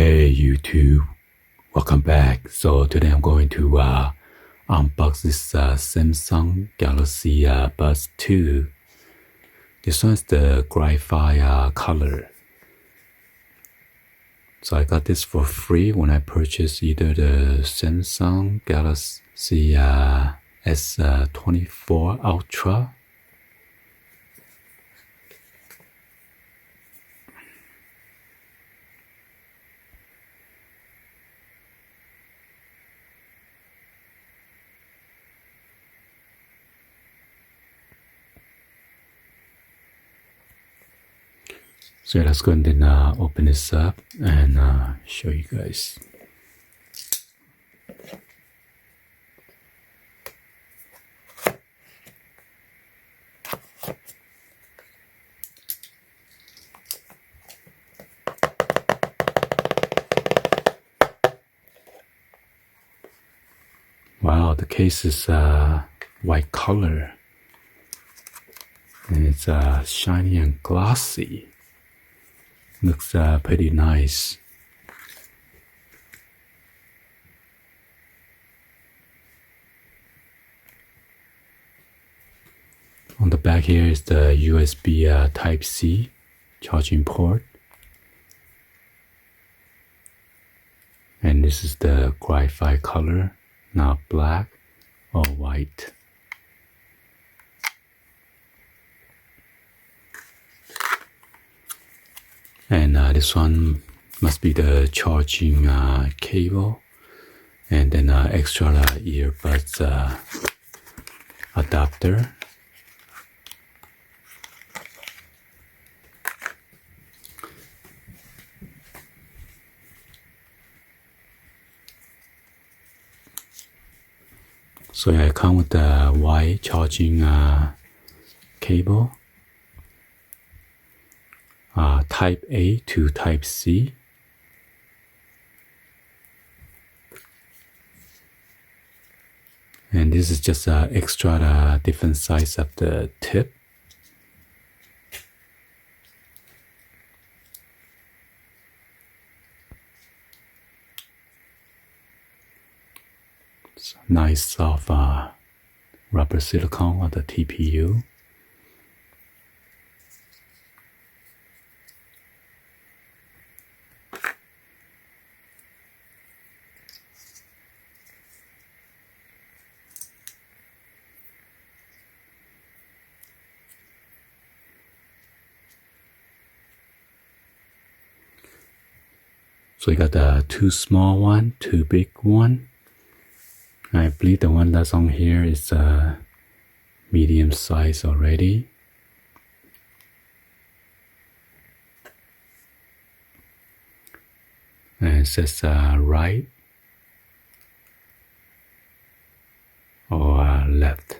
Hey YouTube, welcome back. So today I'm going to unbox this Samsung Galaxy Buds 2. This one is the graphite color. So I got this for free when I purchased either the Samsung Galaxy S24 Ultra So let's go and then open this up and show you guys. Wow, the case is white color and it's shiny and glossy. Looks pretty nice. On the back here is the USB Type-C charging port. And this is the graphite color, not black or white. And this one must be the charging cable, and then extra earbuds adapter. So I come with the white charging cable. Type A to Type C. And this is just extra different size of the tip. It's nice soft rubber silicone on the TPU. So you got the two small one, two big one. I believe the one that's on here is medium size already. And it says right or left.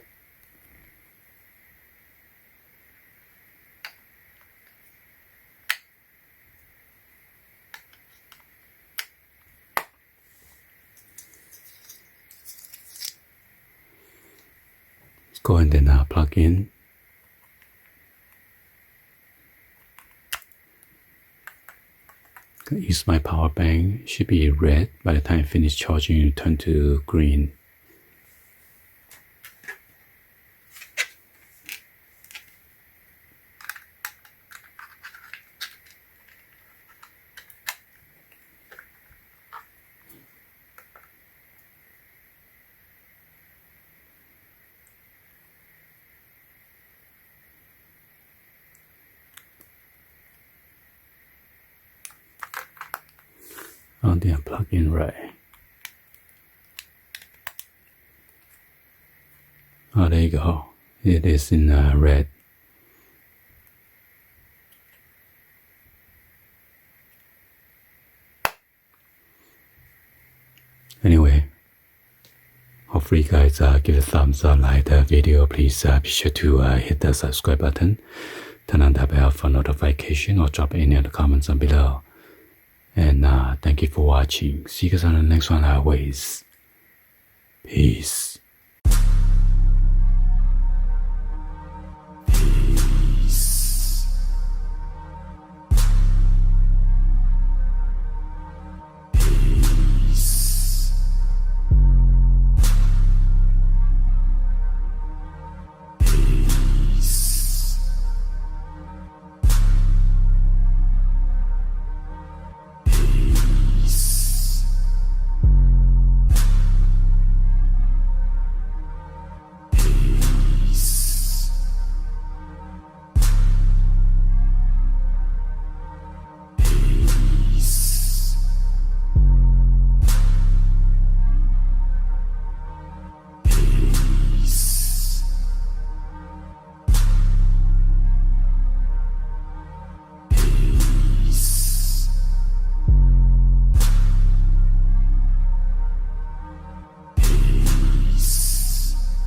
Go and then plug in. Use my power bank. Should be red. By the time I finish charging, it turn to green. Oh, then plug in right. Oh, there you go. It is in red. Anyway, hopefully you guys give a thumbs up, like the video. Please be sure to hit the subscribe button, turn on the bell for notification, or drop any other comments down below. And thank you for watching. See you guys on the next one always. Peace.